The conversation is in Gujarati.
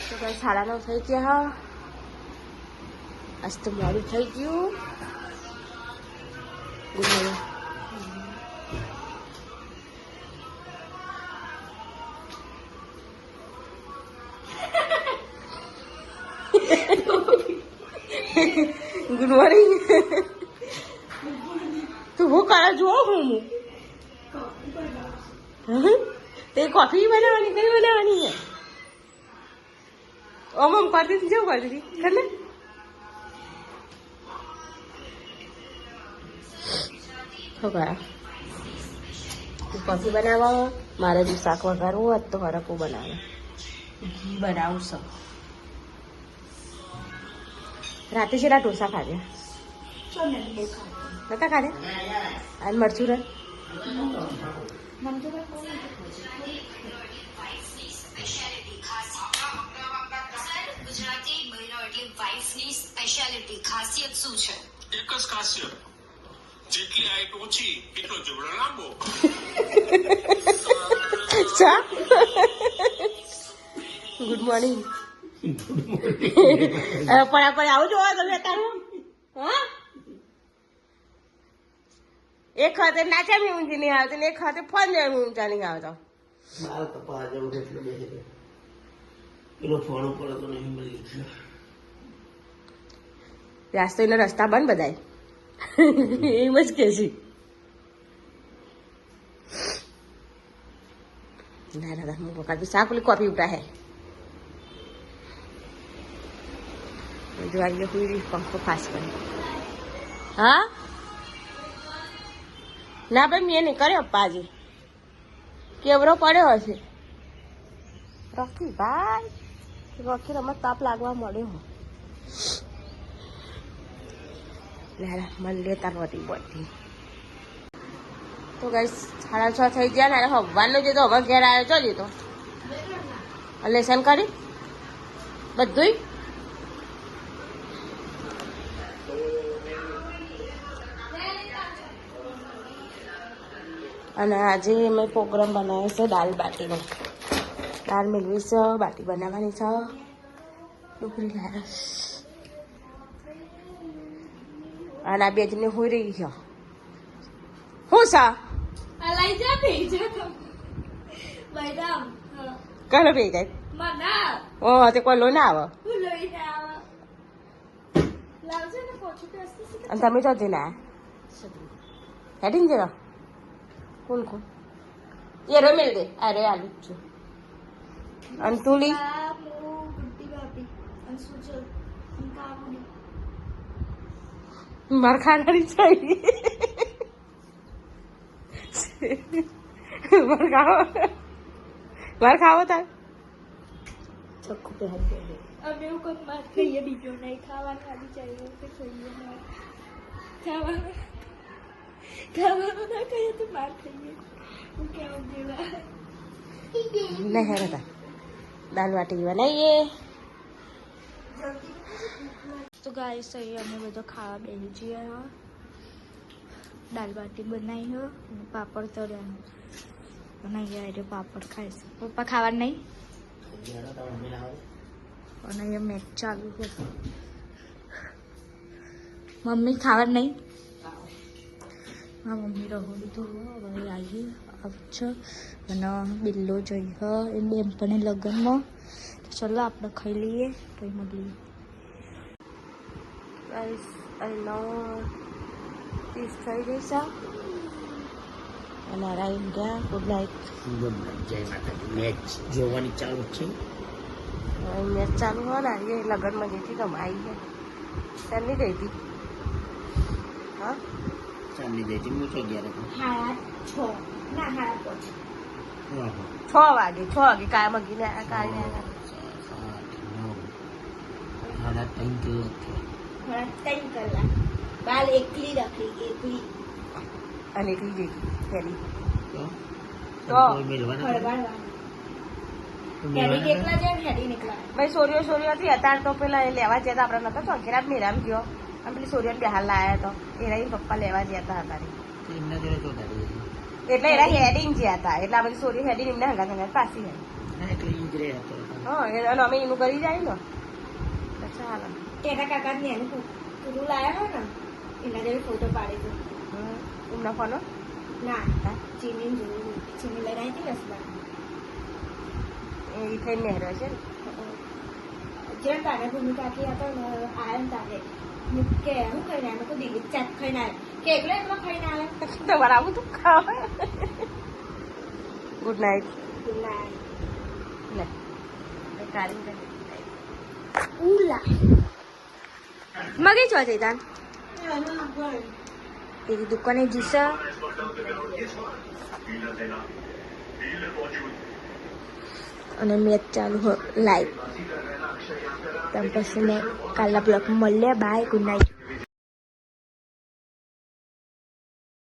તો કઈ 9:30 થઈ ગયા. આજ તો મોડું થઈ ગયું. Good morning. Good morning. તું હું કરે જો હું તે કોફી બનાવવાની કઈ બનાવવાની છે? ઓમ કરતી હતી જેવું કરતી હતી ખરે શું કરે કોફી બનાવો. મારે બી શાક વઘારવું હોત તો હરકું બનાવે. ઘી બનાવું છું. રાતે છેલ્લા ઢોસા ખાધ્યા નતા ખાધ્યા અને મરચું ગુજરાતી બહેનો એટલે વાઇફની સ્પેશિયાલિટી ખાસિયત શું છે? એક જ ખાસિયત, જેટલી હાઈટ ઓછી એટલો જબડો લાંબો. Good morning. પણ આવું જોવા તમે તારું હા એક હાથે નાચા બી ઊંચી નહીં આવતી ને એક હાથે ફોન જવાનું ઊંચા નહીં આવતો. મારે તો પાછળ જવું એટલે બેસી પેલો ફોન ઉપર તો નહીં મળી ગયો. વ્યાસ તો એના રસ્તા બંધ બધાય એમ જ કે છે. ના દાદા હું પકડતી શાક ઓલી કોફી ઉઠા હે જોવા હુઈ પંખો ફાસ કરી. હા ના ભાઈ મેં નહીં કર્યો પાજી કેવરો પડ્યો હશે. રોકી ભાઈ રોકી રમત તાપ લાગવા મળ્યો. લાલા મને લેતા નહોતી બધી. તો ગઈ 6:30 થઈ ગયા ને હવાનો જે તો હવે ઘેર આવ્યો ચો જતો લેસન કરી બધું. અને આજે મેં પ્રોગ્રામ બનાવ્યો છે દાલ બાટીનો. દાળ મેળવી છે બાટી બનાવવાની છે. ડુંગળી લાવ્યા અને આ બે જણને હોઈ રહી છે. હું સા કને પી જાય ઓ તે કોઈ લો ના આવે. અને તમે તો જઈને આવ્યા હેડીને જરા કોણ કોણ એ રો મેળ દે અરે આલુ જ છું. અને તુલી માર ખાનારી છે માર ખાવો તાર ચોખ્ખું પહેર અમે એવું કોઈ માર ખાઈએ બીજો નહીં ખાવાનું આવી જાય તો ખાઈએ ખાવાનું ખાવાનું ના ખાઈએ તો માર ખાઈએ હું કેવું જેવા નહીં હેરતા દાલ બાટી બનાવીએ. તો ગાઈસ અહીં અમે બધો ખાવા બેસી છીએ. દાલ બાટી બનાવી હો અને પાપડ તળ્યા અને અહીંયા એટલે પાપડ ખાઈશું. પપ્પા ખાવાનું નહીં અને અહીંયા મેચ ચાલુ છે. મમ્મી ખાવાનું નહીં. હા મમ્મી રહોડી તો હવે આવી છે અને બિલ્લો જોઈ હ એ બેનપણી લગ્નમાં. ચલો આપણે ખાઈ લઈએ કંઈ મળીએ. ગાઈસ અહીં 9:30 થઈ ગઈ છે અને રાઈન ગયા. Good night. જય માતાજી. મેચ જોવાની ચાલુ છે. મેચ ચાલુ હોય ને એ લગ્નમાં જઈ હતી તમે આવી ગયા ચાલની ગઈ હતી. હા ચાલી જઈ હતી મૂકી ગયા. 6 વાગે કાયમ ગીને કાઢી 3 કલાક. બાલ એકલી રાખી એકલી અને એકલી જઈ પેલી તો ભાઈ સોરીઓ હતી અત્યારે તો પેલા એ લેવા જતા આપણે નતો ચોકીરાત મેરામ ગયો અને પેલી સોરીઓ બિહાર લાયા તો એના પપ્પા લેવા જતા હતા એટલે એના હેડિંગ જ્યાં હતા એટલે આ બધી સોરી હેડિંગ એમને હંગા પાછી જ રહે હતો. હા અને અમે એનું કરી જાય ને તો ચાલે. તેના કાકા ને એનું પૂરું લાયા હોય ને એના જેવી ફોટો પાડી દો. એમના ફોનો ના ચીની જોયું ચીની લઈને આવી હતી રસબા એ થઈને નહેરો છે ને. જેમ તારે ભૂમિકા આખી હતો ને આયા ને તારે કે હું ખાઈને આવ્યો તો દિલ્હી ચાટ ખાઈને આવ્યો કે એકલો એકલો ખાઈને આવ્યો. તમારે આવું તો ખાવા. Good night. લે કાઢી ઉલા મગી છો જઈતાન તેરી દુકાને જીસા અને મેચ ચાલુ લાઈવ. ત્યાર પછી કાલના બ્લોગમાં મળીએ. Bye good night.